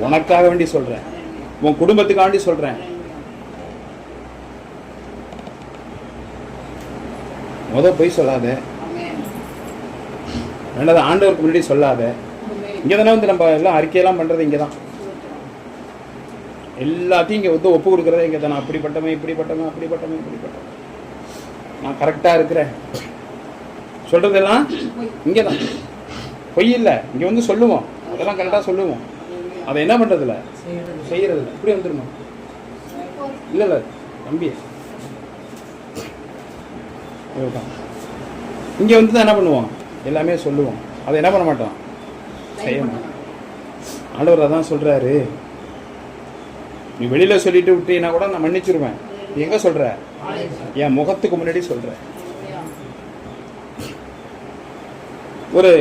உனக்காக வேண்டி சொல்றேன், உன் குடும்பத்துக்காண்டி சொல்றேன். பொய் சொல்லாத, ரெண்டாவது ஆண்டவருக்கு முன்னாடி சொல்லாத. இங்கதானே வந்து நம்ம எல்லாம் அறிக்கையெல்லாம் பண்றது, இங்கதான் எல்லாத்தையும் இங்க வந்து ஒப்பு கொடுக்கறதே இங்கதான். நான் அப்படிப்பட்டவன், இப்படிப்பட்டவன், அப்படிப்பட்டவன், இப்படிப்பட்டவன், நான் கரெக்டா இருக்கிறேன் சொல்றதெல்லாம் இங்கதான். பொய் இல்லை, இங்க வந்து சொல்லுவோம், அதெல்லாம் கரெக்டா சொல்லுவோம். அதை என்ன பண்றதுல செய்யறது இல்லை. இப்படி வந்துருமா? இல்ல இல்ல தம்பி, இங்க வந்து தான் என்ன பண்ணுவோம், எல்லாமே சொல்லுவோம், அதை என்ன பண்ண மாட்டோம், செய்ய மாட்டோம். ஆண்டவர் அதான் சொல்றாரு, நீ வெளியில சொல்லிட்டு விட்டீங்கன்னா கூட நான் மன்னிச்சிருவேன். நீ எங்க சொல்ற? என் முகத்துக்கு முன்னாடி சொல்ற. ஒரு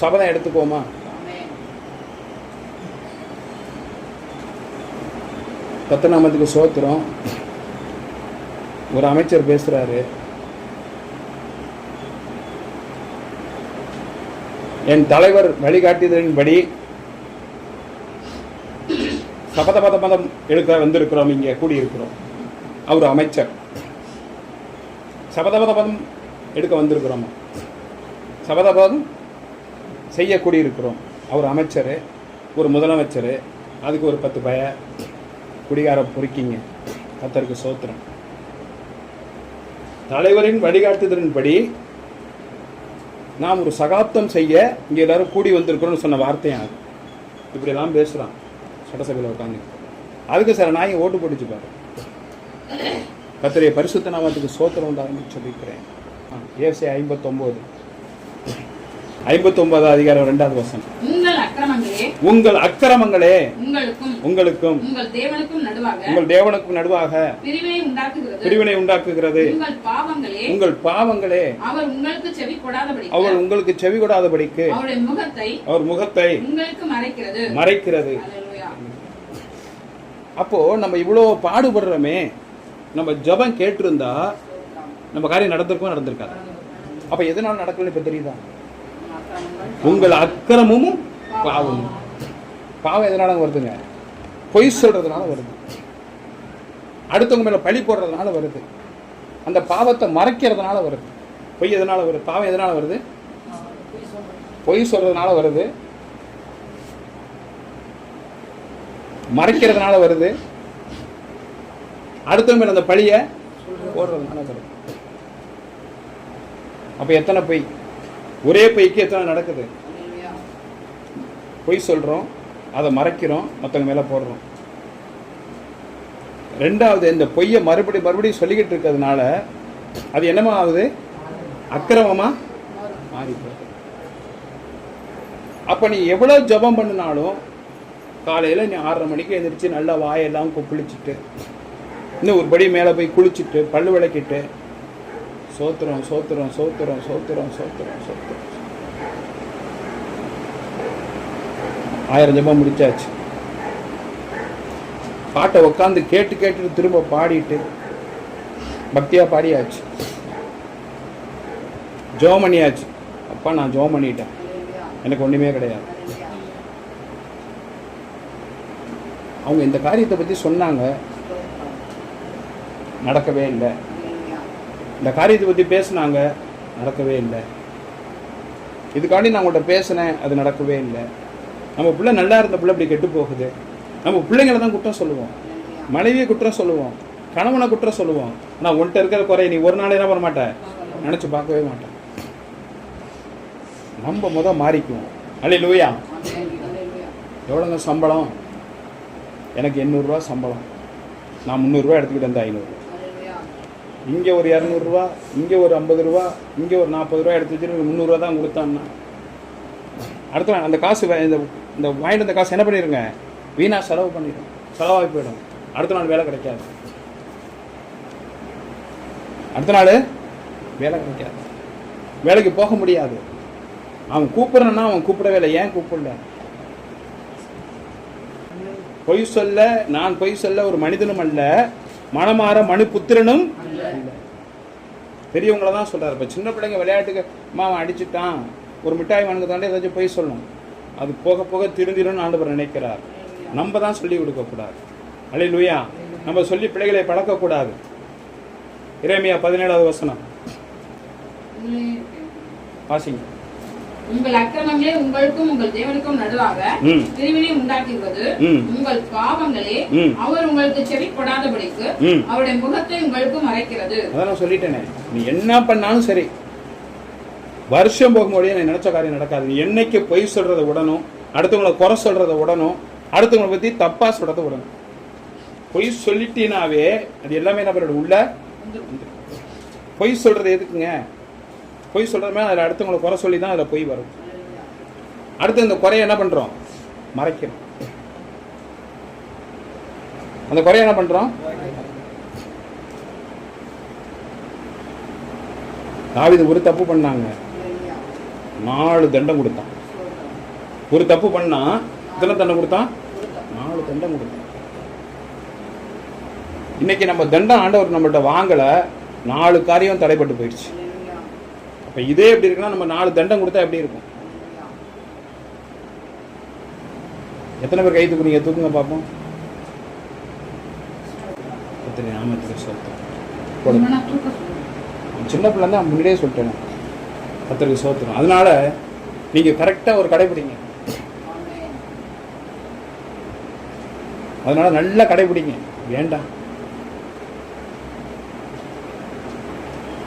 சபதம் எடுத்துக்கோமா? கர்த்தநாமத்துக்கு ஸ்தோத்திரம். ஒரு அமைச்சர் பேசுறாரு, என் தலைவர் வழிகாட்டியதன்படி சபதபதம் எடுக்க வந்திருக்கிறோம், இங்கே கூடியிருக்கிறோம். அவர் அமைச்சர், சபதபதம் எடுக்க வந்திருக்கிறோம், சபதபதம் செய்ய கூடியிருக்கிறோம். அவர் அமைச்சர், ஒரு முதலமைச்சர், அதுக்கு ஒரு 10 பய குடிகார பொறுக்கிங்க. கர்த்தருக்கு ஸ்தோத்திரம். தலைவரின் வழிகாட்டுதலின்படி நாம் ஒரு சகாப்தம் செய்ய இங்கே எல்லாரும் கூடி வந்திருக்கிறோம்னு சொன்ன வார்த்தையாக இப்படியெல்லாம் பேசுகிறான் சட்டசபையில் உட்காந்து. அதுக்கு சார் நான் இங்கே ஓட்டு போட்டுச்சு பாரு. கர்த்தருடைய பரிசுத்த நாமத்துக்கு ஸ்தோத்திரம் உண்டாகுன்னு சொல்லிக்கிறேன். ஏசாயா 59 அதிகாரம் 2வது வசனம். உங்கள் அக்கிரமங்களே உங்களுக்கும் உங்கள் தேவனுக்கும் நடுவாக பிரிவினை உண்டாக்குகிறது. உங்கள் பாவங்களே அவர் உங்களுக்கு செவி கொடாதபடிக்கு அவர் முகத்தை மறைக்கிறது. அப்போ நம்ம இவ்வளவு பாடுபடுறோமே, நம்ம ஜெபம் கேட்டிருந்தா நம்ம காரியம் நடந்திருக்காது. அப்ப எதனால நடக்கல இப்ப தெரியுதா? உங்கள் அக்கிரமும் பாவமும். பாவம் எதனால வருதுங்க? பொய் சொல்றதுனால வருது, அடுத்தவங்க மேல பழி போடுறதுனால வருது, அந்த பாவத்தை மறைக்கிறதுனால வருது. பொய் எதனால வருது? பாவம் எதனால வருது? பொய் சொல்றதுனால வருது, மறைக்கிறதுனால வருது, அடுத்தவங்க மேல அந்த பழிய போடுறதுனால வருது. அப்ப எத்தனை பொய்? ஒரே பொய்க்கு எத்தனை நடக்குது? பொய் சொல்றோம், அதை மறைக்கிறோம், மற்றவங்க மேல போடுறோம். ரெண்டாவது, இந்த பொய்யை மறுபடியும் சொல்லிக்கிட்டு இருக்கிறதுனால அது என்னமா ஆகுது? அக்கிரமமா மாறி போகுது. அப்ப நீ எவ்வளவு ஜெபம் பண்ணினாலும் காலையில நீ 6:30 மணிக்கு எழுந்திரிச்சு நல்லா வாயெல்லாம் குளிச்சுட்டு இன்னும் ஒரு படி மேலே போய் குளிச்சுட்டு பல்லு விளக்கிட்டு சோத்திரம் சோத்திரம் சோத்திரம் சோத்திரம் சோத்திரம் சோத்திரம் 1000 ஜெபம் முடிச்சாச்சு. பாட்டை உட்காந்து கேட்டுட்டு திரும்ப பாடிட்டு பக்தியா பாடியாச்சு, ஜெபம் பண்ணியாச்சு. அப்பா நான் ஜெபம் பண்ணிட்டேன், எனக்கு ஒண்ணுமே கிடையாது. அவங்க இந்த காரியத்தை பத்தி சொன்னாங்க, நடக்கவே இல்லை. இந்த காரியத்தை பத்தி பேசினாங்க, நடக்கவே இல்லை. இதுக்காண்டி நான் உங்கள்கிட்ட பேசினேன், அது நடக்கவே இல்லை. நம்ம பிள்ளை நல்லா இருந்த பிள்ளை இப்படி கெட்டு போகுது. நம்ம பிள்ளைங்களை தான் குற்றம் சொல்லுவோம், மனைவியை குற்றம் சொல்லுவோம், கணவனை குற்றம் சொல்லுவோம். ஆனால் உன்கிட்ட இருக்கிற குறைய நீ ஒரு நாள் என்ன பண்ண மாட்டேன், நினச்சி பார்க்கவே மாட்டேன். நம்ம மாறிக்குவோம். அல்லேலூயா. எவ்வளோங்க சம்பளம்? எனக்கு 800 ரூபா சம்பளம். நான் 300 ரூபா எடுத்துக்கிட்டு வந்தேன் 500. இங்கே ஒரு 200 ரூபா, இங்கே ஒரு 50 ரூபா, இங்கே ஒரு 40 ரூபா எடுத்து வச்சுட்டு 300 ரூபா தான் கொடுத்தான்னா அடுத்த அந்த காசு இந்த வாங்கிட்டு வந்த காசு என்ன பண்ணிடுங்க, வீணாக செலவு பண்ணிடும், செலவாகி போயிடும். அடுத்த நாள் வேலை கிடைக்காது, அடுத்த நாள் வேலை கிடைக்காது, வேலைக்கு போக முடியாது. அவன் கூப்பிட்றான்னா அவன் கூப்பிடவே இல்லை. ஏன் கூப்பிடல? பொய் சொல்ல நான் பொய் சொல்ல ஒரு மனிதனும் அல்ல, மனமாற மனு புத்திரனும் இல்லை. பெரியவங்கள தான் சொல்றாரு. இப்போ சின்ன பிள்ளைங்க விளையாட்டுக்கு அவன் அடிச்சுட்டான், ஒரு மிட்டாய் வாங்க தாண்டி ஏதாச்சும் பொய் சொல்லணும், அது போக போக திருந்திடும்னு ஆண்டவர் நினைக்கிறார். நம்ம தான் சொல்லி கொடுக்கக்கூடாது. அல்லேலூயா. நம்ம சொல்லி பிள்ளைகளை பழக்கக்கூடாது. எரேமியா 17வது வசனம் வாசிங்க. உங்கள் அக்கிரமங்களே உங்களுக்கும் உங்கள் தேவனுக்கும் நடுவாக பிரிவினை உண்டாக்குவது, உங்கள் பாவங்களே அவர் உங்களுக்கு செவிப்படாதபடிக்கு அவருடைய முகத்தை உங்களுக்கு மறைக்கிறது. அதான் நான் சொல்லிட்டேனே, நீ என்ன பண்ணாலும் சரி, வருஷம் போகும்போதே நீ நினைச்ச காரியம் நடக்காது. நீ என்னைக்கு பொய் சொல்றதை உடனும், அடுத்தவங்களை குறை சொல்றதை உடனும், அடுத்தவங்களை பத்தி தப்பா சொல்றதை உடனும். பொய் சொல்லிட்டீனாவே அது எல்லாமே என்ன உள்ள. பொய் சொல்றது எதுக்குங்க? பொய் சொல்றதுமே அதில் அடுத்தவங்களை குறை சொல்லி தான் அதில் பொய் வரும். அடுத்து இந்த குறைய என்ன பண்றோம், மறைக்கிறோம். அந்த குறைய என்ன பண்றோம், தாவீது ஒரு தப்பு பண்ணாங்க, 4 தண்டம் கொடுத்தான். ஒரு தப்பு பண்ணா எத்தனை தண்டம் கொடுத்தான்? 4 தண்டம் கொடுத்தான். இன்னைக்கு நம்ம தண்டம் ஆண்டவர் நம்மள்ட்ட வாங்கல, 4 காரியம் தடைப்பட்டு போயிடுச்சு. அப்ப இதே எப்படி இருக்குன்னா நம்ம 4 தண்டம் கொடுத்தா எப்படி இருக்கும்? எத்தனை பேர் கை தூக்குறீங்க? தூக்குங்க பார்ப்போம். சின்ன பிள்ளை தான் முன்னாடியே சொல்லிட்டேன், கர்த்தருக்கு சோத்திரம். அதனால நீங்க கரெக்டா ஒரு கடைபிடிங்க. அதனால நல்லா கடைபிடிங்க. வேண்டாம்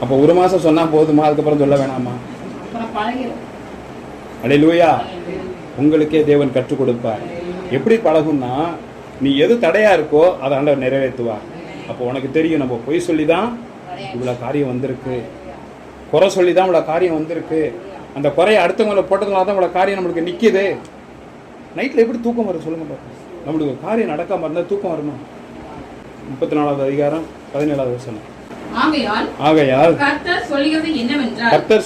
அப்போ 1 மாசம் சொன்னா போதுமா? அதுக்கப்புறம் சொல்ல வேணாமா? அல்லேலூயா. உங்களுக்கே தேவன் கற்றுக் கொடுப்பார். எப்படி பழகும்னா, நீ எது தடையா இருக்கோ அதை ஆண்டவர் நிறைவேற்றுவார். அப்போ உனக்கு தெரியும், நம்ம பொய் சொல்லிதான் இவ்வளவு காரியம் வந்திருக்கு, குறை சொல்லிதான் இவ்வளவு காரியம் வந்திருக்கு. அந்த குறையை அடுத்தவங்களை போட்டதுனால தான் இவ்வளவு காரியம் நம்மளுக்கு நிக்குது. நைட்ல எப்படி தூக்கம் வரும் சொல்லுங்க பாப்போம்? நம்மளுக்கு காரியம் நடக்காம இருந்தா தூக்கம் வருமா? 34வது அதிகாரம் 17வது வசனம். ஆகையால் கர்த்தர்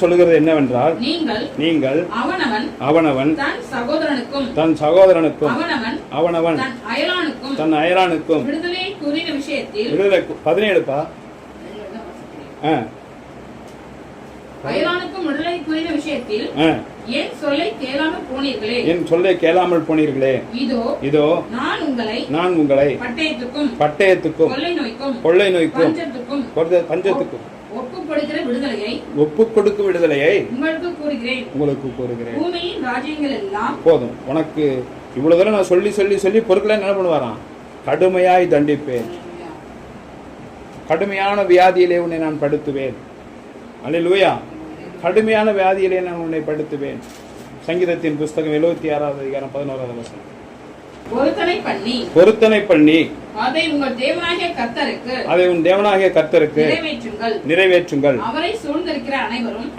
சொல்லுகிறது என்னவென்றால், நீங்கள் அவனவன் தன் சகோதரனுக்கும் அவனவன் தன் அயலானுக்கும் விடுதலை 17பா விடுதலை விஷயத்தில் என் சொல்லை கேளாமல் போனீர்களே, இதோ நான் உங்களை பட்டயத்துக்கும் கொள்ளை நோய்க்கும் பஞ்சத்துக்கும் ஒப்புக் கொடுக்கும் விடுதலையை உங்களுக்கு கூறுகிறேன். போதும், உனக்கு இவ்வளவு தூரம் நான் சொல்லி சொல்லி சொல்லி பொருட்களை என்ன பண்ணுவாராம்? கடுமையாய் தண்டிப்பேன், கடுமையான வியாதியிலே உன்னை நான் படுத்துவேன். அல்லேலூயா. கடுமையான வியாதியிலே நான் உன்னை படுத்துவேன். சங்கீதத்தின் புஸ்தகம் 76வது அதிகாரம் 11வது வசனம். பொருத்தனை பண்ணி அதை உன் தேவனாகிய கர்த்தருக்கு நிறைவேற்றுங்கள்.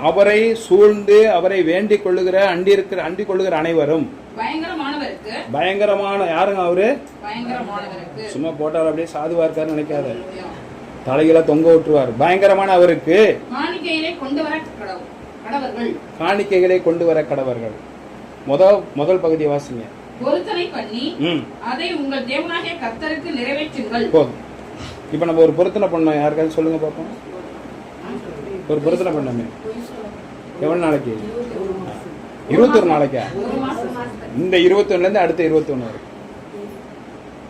அவரை சூழ்ந்து அவரை வேண்டிக் கொள்ளுகிற அண்டிக் கொள்ளுகிற அனைவரும் பயங்கரமான. யாருங்க அவரு? சும்மா போட்டார் அப்படியே சாதுவா இருக்காரு நினைக்காத, தலைகளை தொங்க விட்டுருவார். பயங்கரமான அவருக்கு காணிக்கைகளை கொண்டு வர கடவர்கள். முதல் பகுதியை வாசிங்க. பொருத்தனை பண்ணி அதை உங்கள் தேவனாகிய கர்த்தருக்கு நிறைவேற்றுங்கள். போதும். இப்ப நம்ம ஒரு பொருத்தனை பண்ணோம், யாருக்காவது சொல்லுங்க பாப்போம். ஒரு பொருத்தனை பண்ணோமே, எவ்வளவு நாளைக்கு? 21 நாளைக்கா? இந்த 21ல இருந்து அடுத்த 21 வரைக்கும்.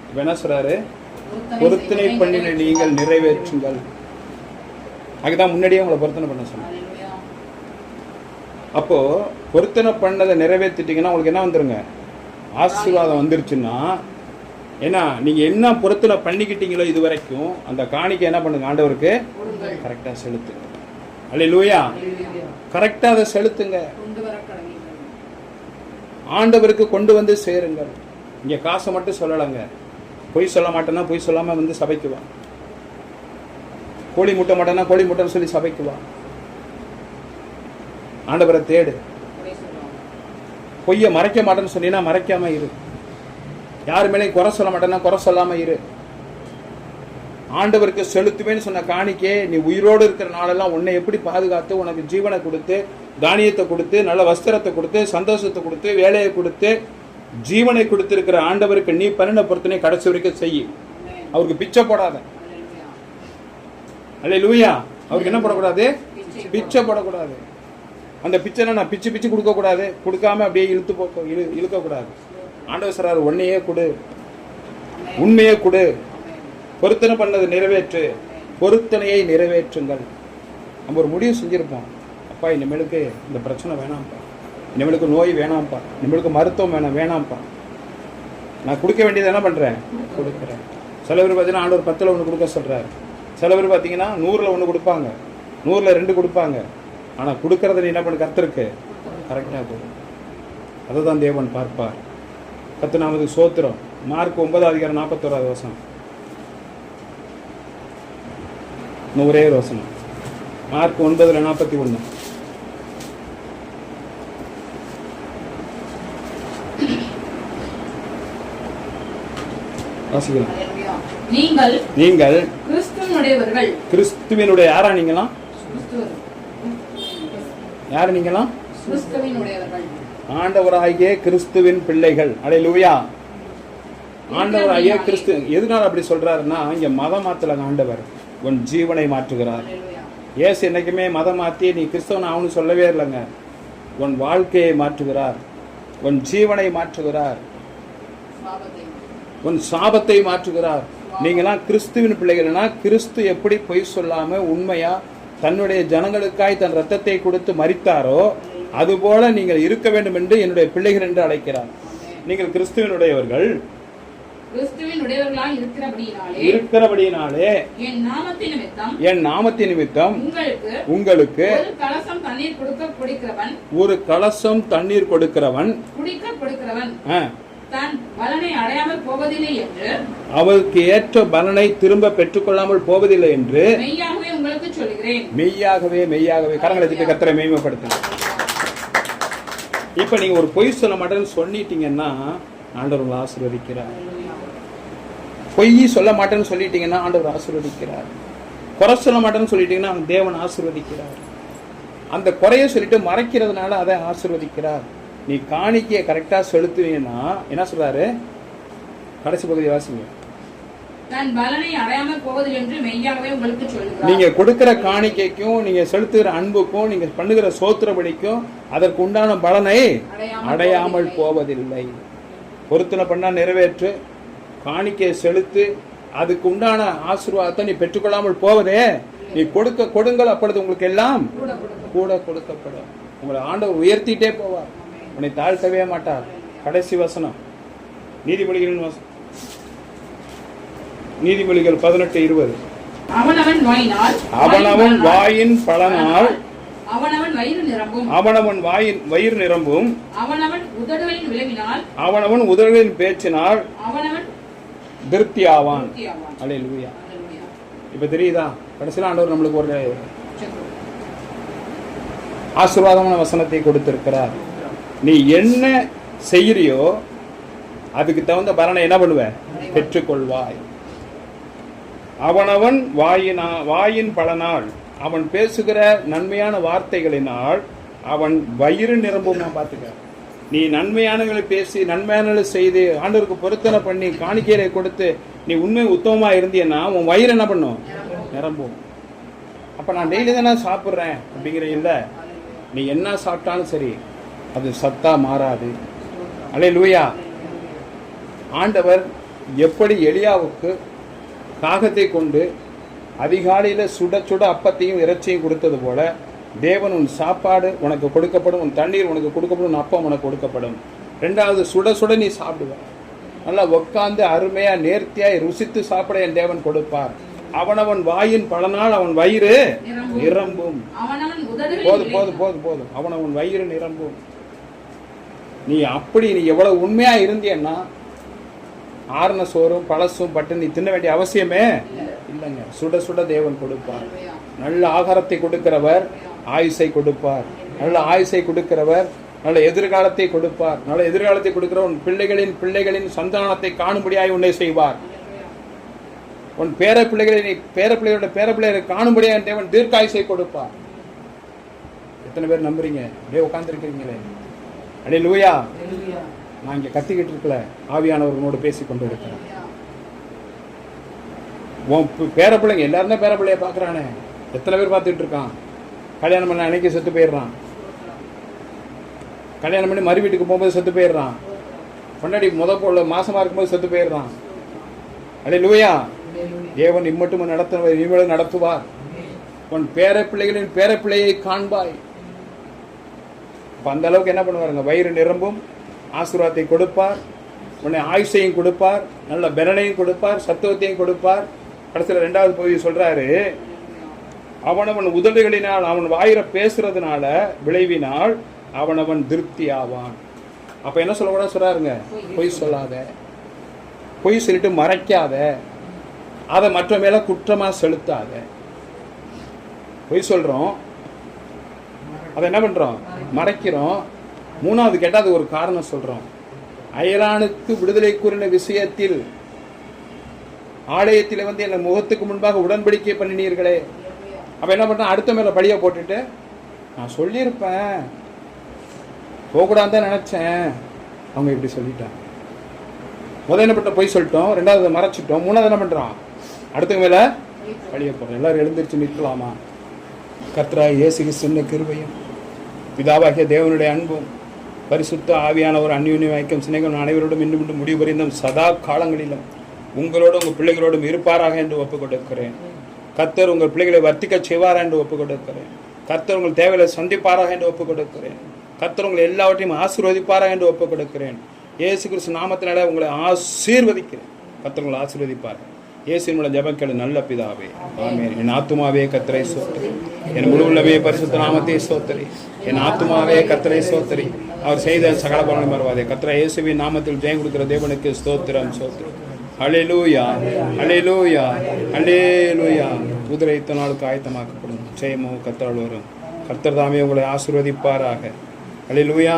இப்ப என்ன சொல்றாரு? பொருத்தனை பண்ணின நீங்கள் நிறைவேற்றுங்கள். அதுதான் முன்னாடியே உங்களை பொருத்தனை பண்ண சொன்ன. அப்போ பொருத்தனை பண்ணதை நிறைவேற்றிட்டீங்கன்னா உங்களுக்கு என்ன வந்துருங்க? ஆசீர்வாதம் வந்துருச்சுன்னா ஏன்னா நீங்க என்ன பொருத்தனை பண்ணிக்கிட்டீங்களோ இது வரைக்கும் அந்த காணிக்கை என்ன பண்ணுங்க, ஆண்டவருக்கு கரெக்டா செலுத்துங்க. அல்லேலூயா. கரெக்டா அதை செலுத்துங்க, ஆண்டவருக்கு கொண்டு வந்து சேருங்கள். இங்க காசை மட்டும் சொல்லலைங்க. பொய் சொல்ல மாட்டேன்னா பொய் சொல்லாம வந்து சபைக்கு வா. கோழி முட்டை மாட்டேன்னா கோழி முட்டைன்னு சொல்லி சபைக்கு வா. ஆண்டவரை தேடு. பொய்யை மறைக்க மாட்டேன்னு சொன்னீங்கன்னா மறைக்காம இரு. யாரு மேலே குறை சொல்ல மாட்டேன்னா குறை சொல்லாம இரு. ஆண்டவருக்கு செலுத்துவேன்னு சொன்ன காணிக்கே நீ உயிரோடு இருக்கிற நாளெல்லாம் உன்னை எப்படி பாதுகாத்து உனக்கு ஜீவனை கொடுத்து தானியத்தை கொடுத்து நல்ல வஸ்திரத்தை கொடுத்து சந்தோஷத்தை கொடுத்து வேலையை கொடுத்து ஜீவனை கொடுத்திருக்கிற ஆண்டவருக்கு நீ பண்ணின பொறுத்தனை கடைசி வரைக்கும் செய்யி. அவருக்கு பிச்சை போடாத. அல்லேலூயா. அவருக்கு என்ன போடக்கூடாது, பிச்சை போடக்கூடாது. அந்த பிச்சை நான் பிச்சு பிச்சு கொடுக்க கூடாது, கொடுக்காம அப்படியே இழுக்க கூடாது. ஆண்டவர் சொல்றாரு, உன்னையே கொடு, உண்மையே கொடு, பொருத்தனை பண்ணது நிறைவேற்று, பொருத்தனையை நிறைவேற்றுங்கள். நம்ம ஒரு முடிவு செஞ்சிருப்போம், அப்பா இனிமேலுக்கு இந்த பிரச்சனை வேணாம்ப்பா, இனிமேலுக்கு நோய் வேணாம்ப்பா, இனிமேலுக்கு மருத்துவம் வேணாம்ப்பா, நான் கொடுக்க வேண்டியது என்ன பண்றேன், கொடுக்குறேன். சில பேர் பார்த்தீங்கன்னா ஆண்டவர் 10ல் 1 கொடுக்க சொல்றாரு. சில பேர் பார்த்தீங்கன்னா 100ல் 1 கொடுப்பாங்க, 100ல் 2 கொடுப்பாங்க. ஆனால் கொடுக்கறத நீ என்ன பண்ண, கர்த்தருக்கு கரெக்டாக போடும். அதை தான் தேவன் பார்ப்பார். கர்த்தனாமது சோத்திரம். மார்க் 9:41 ஒரே ஒரு வசனம். மார்க் 9:41. வாசிக்கலாம். நீங்கள் கிறிஸ்துவினுடைய யாரா நீங்களாம், யாரு நீங்களாம், ஆண்டவராகிய கிறிஸ்துவின் பிள்ளைகள். அல்லேலூயா. ஆண்டவராகிய கிறிஸ்து. எதனால அப்படி சொல்றாருன்னா, இங்க மதம் மாத்தல ஆண்டவர், உன் ஜீவனை மாற்றுகிறார். ஏசு என்னைக்குமே மதம் மாத்தி நீ கிறிஸ்தவன் ஆகுன்னு சொல்லவே இல்லைங்க. உன் வாழ்க்கையை மாற்றுகிறார், உன் ஜீவனை மாற்றுகிறார், உன் சாபத்தை மாற்றுகிறார். நீங்களாம் கிறிஸ்துவின் பிள்ளைகள்னா, கிறிஸ்து எப்படி பொய் சொல்லாம உண்மையா தன்னுடைய ஜனங்களுக்காய் தன் ரத்தத்தை கொடுத்து மரித்தாரோ அதுபோல நீங்கள் இருக்க வேண்டும் என்று என்னுடைய பிள்ளைகள் என்று அழைக்கிறார். நீங்கள் கிறிஸ்துவினுடையவர்கள், இருக்கிறபடியினாலே என் நாமத்தின் நிமித்தம் உங்களுக்கு ஒரு கலசம் தண்ணீர் கொடுக்கிறவன் அவருக்கு ஏற்ற பலனை திரும்ப பெற்றுக்கொள்ளாமல் போவதில்லை என்று மெய்யாகவே மெய்யாகவே கரங்களை தட்டி கர்த்தரை மேன்மைப்படுத்துங்க. இப்ப நீங்க ஒரு பொய் சொல்ல மாட்டேன்னு சொல்லிட்டீங்கன்னா ஆண்டவர் உங்களை ஆசீர்வதிக்கிறார். பொய் சொல்ல மாட்டேன்னு சொல்லிட்டீங்கன்னா ஆண்டவர் ஆசீர்வதிக்கிறார். குறை சொல்ல மாட்டேன்னு சொல்லிட்டீங்கன்னா தேவன் ஆசீர்வதிக்கிறார். அந்த குறைய சொல்லிட்டு மறைக்கிறதுனால அதை ஆசீர்வதிக்கிறார். நீ காணிக்கையை கரெக்டா செலுத்துவீங்கன்னா என்ன சொல்றாரு, கடைசி பகுதி வாசிங்க. நீங்க கொடுக்கிற காணிக்கைக்கும் நீங்க செலுத்துகிற அன்புக்கும் நீங்க பண்ணுகிற சோத்திரபடிக்கும் அதற்கு உண்டான பலனை அடையாமல் போவதில்லை. பொருத்தனை பண்ணா நிறைவேற்று, காணிக்கையை செலுத்து, அதுக்கு உண்டான ஆசீர்வாதத்தை நீ பெற்றுக்கொள்ளாமல் போவதே. நீ கொடுங்கள், அப்பொழுது உங்களுக்கு எல்லாம் கூட கொடுக்கப்படும். உங்களை ஆண்டவர் உயர்த்திட்டே போவார், உன்னை தாழ்த்தவே மாட்டார். கடைசி வசனம் நீதிமொழிகள் 18:20. அவனவன் வாயின் பலனால் அவனவன் வயிறு நிரம்பும், அவனவன் உதடுகளின் பேச்சினால் திருப்தி ஆவான். அல்லேலூயா. இப்ப தெரியுதா, கடைசியில் ஆண்டவர் நம்மளுக்கு ஒரு ஆசீர்வாதமான வசனத்தை கொடுத்திருக்கிறார். நீ என்ன செய்யறியோ அதுக்கு தகுந்த பலனை என்ன பண்ணுவ, பெற்றுக்கொள்வாய். அவனவன் வாயின் பலனால், அவன் பேசுகிற நன்மையான வார்த்தைகளினால் அவன் வயிறு நிரம்பும். பார்த்துக்க, நீ நன்மையானவர்களை பேசி நன்மையானவர்களை செய்து ஆண்டவருக்கு பொருத்தனை பண்ணி காணிக்கையை கொடுத்து நீ உண்மை உத்தமமா இருந்தீன்னா உன் வயிறு என்ன பண்ணும், நிரம்பும். அப்ப நான் டெய்லி தானே சாப்பிட்றேன் அப்படிங்கிற இல்ல, நீ என்ன சாப்பிட்டாலும் சரி அது சத்தா மாறாது. அல்லேலூயா. ஆண்டவர் எப்படி எலியாவுக்கு காகத்தை கொண்டு அதிகாலையில சுட சுட அப்பத்தையும் இறைச்சியும் கொடுத்தது போல தேவன் உன் சாப்பாடு உனக்கு கொடுக்கப்படும், உன் தண்ணீர் உனக்கு கொடுக்கப்படும், உன் அப்பம் உனக்கு கொடுக்கப்படும். 2வது சுட சுட நீ சாப்பிடுவ. நல்லா உட்கார்ந்து அருமையா நேர்த்தியாய் ருசித்து சாப்பிட என் தேவன் கொடுப்பார். அவனவன் வாயின் பலனால் அவன் வயிறு நிரம்பும். போதும் போதும் போதும் போதும். அவனவன் வயிறு நிரம்பும். நீ எவ்வளவு உண்மையா இருந்தியன்னா ஆறுன சோறும் பழசும் பட்டு நீ தின்ன வேண்டிய அவசியமே இல்லைங்க. சுட சுட தேவன் கொடுப்பார். நல்ல ஆகாரத்தை கொடுக்கிறவர் ஆயுசை கொடுப்பார். நல்ல ஆயுசை கொடுக்கிறவர் நல்ல எதிர்காலத்தை கொடுப்பார். நல்ல எதிர்காலத்தை கொடுக்கிற உன் பிள்ளைகளின் பிள்ளைகளின் சந்தானத்தை காணும்படியாய் உன்னை செய்வார். உன் பேர பிள்ளைகளை நீ பேர பிள்ளைகளை காணும்படியாக தேவன் தீர்க்காயுசை கொடுப்பார். எத்தனை பேர் நம்புறீங்க? அப்படியே உட்கார்ந்துருக்கிறீங்களே. அடே லூயா. நான் இங்க கத்திக்கிட்டு இருக்கல, ஆவியானவர்களோடு பேசி கொண்டு இருக்கிறேன். உன் பேர பிள்ளைங்க எல்லாரும் தான் பேர பிள்ளைய பாக்குறானே. எத்தனை பேர் பார்த்துட்டு இருக்கான்? கல்யாணம் பண்ண அன்னைக்கு செத்து போயிடுறான். கல்யாணம் பண்ணி மறு வீட்டுக்கு போகும்போது செத்து போயிடுறான். பொண்டாடி போல மாசமா இருக்கும்போது செத்து போயிடுறான். அடே லூயா. தேவன் இம்மட்டும் நடத்துவார். உன் பேர பிள்ளைகளின் பேர பிள்ளையை காண்பாய். அந்த அளவுக்கு என்ன பண்ணுவாருங்க? வயிறு நிரம்பும், ஆசீர்வாதத்தை கொடுப்பார், உன்னை ஆயுஷையும் கொடுப்பார், நல்ல பலனையும் கொடுப்பார், சத்துவத்தையும் கொடுப்பார். கடைசியில் 2வது பகுதி சொல்றாரு, அவனவன் உதடுகளினால் அவன் வாயிர பேசுறதுனால விளைவினால் அவனவன் திருப்தி ஆவான். அப்ப என்ன சொல்லக்கூடாது சொல்றாருங்க? பொய் சொல்லாத, பொய் சொல்லிட்டு மறைக்காத, அதை மற்ற மேல குற்றமா செலுத்தாத. பொய் சொல்றோம், அதை என்ன பண்றோம்? மறைக்கிறோம். 3வது கேட்டா அது ஒரு காரணம் சொல்றோம். அயலானுக்கு விடுதலை கூறின விஷயத்தில் ஆலயத்தில் என் முகத்துக்கு முன்பாக உடன்படிக்கை பண்ணினீர்களே. அப்ப என்ன பண்றேன்? அடுத்த மேல பழிய போட்டுட்டு நான் சொல்லியிருப்பேன், போகக்கூடாது தான் நினைச்சேன், அவங்க இப்படி சொல்லிட்டாங்க. என்ன பண்ற? பொய் சொல்லிட்டோம். 2வது மறைச்சிட்டோம். 3வது என்ன பண்றோம்? அடுத்த மேல பழிய போறோம். எல்லாரும் எழுந்திருச்சு நிற்கலாமா? கர்த்தராகிய இயேசு கிறிஸ்துவின் கிருபையும் பிதாவாகிய தேவனுடைய அன்பும் பரிசுத்த ஆவியானவர் அந்யோன்ய ஐக்கியம் சிநேகம் அனைவரோடும் இன்னும் முடிவு புரிந்தும் சதா காலங்களிலும் உங்களோடும் உங்கள் பிள்ளைகளோடும் இருப்பாராக என்று ஒப்புக் கொடுக்கிறேன். கர்த்தர் உங்கள் பிள்ளைகளை வர்த்திக்க செய்வாரா என்று ஒப்புக் கொடுக்கிறேன். கர்த்தர் உங்கள் தேவையை சந்திப்பாராக என்று ஒப்புக் கொடுக்கிறேன். கர்த்தர் உங்களை எல்லாவற்றையும் ஆசீர்வதிப்பாராக என்று ஒப்புக் கொடுக்கிறேன். இயேசு கிறிஸ்து நாமத்தினால உங்களை ஆசீர்வதிக்கிறேன். கர்த்தர் உங்களை ஆசீர்வதிப்பார். இயேசுவின் மூலம் ஜெபம் கேளு நல்ல பிதாவே. ஆமென். என் ஆத்துமாவே கர்த்தரை ஸ்தோத்திரி, என் முழு உள்ளமே பரிசுத்த நாமத்தை ஸ்தோத்திரி. என் ஆத்துமாவே கர்த்தரை ஸ்தோத்திரி, அவர் செய்த சகல பலனை மறவாதே. கர்த்தர் இயேசுவின் நாமத்தில் ஜெயம் கொடுக்கிற தேவனுக்கு ஸ்தோத்திரம் ஸ்தோத்திரம். ஹல்லேலூயா ஹல்லேலூயா ஹல்லேலூயா. குதிரை இத்தனை நாளுக்கு ஆயத்தமாக்கப்படும். ஜெயமோ கர்த்தரால் வரும். கர்த்தர் தாமே உங்களை ஆசீர்வதிப்பாராக. ஹல்லேலூயா.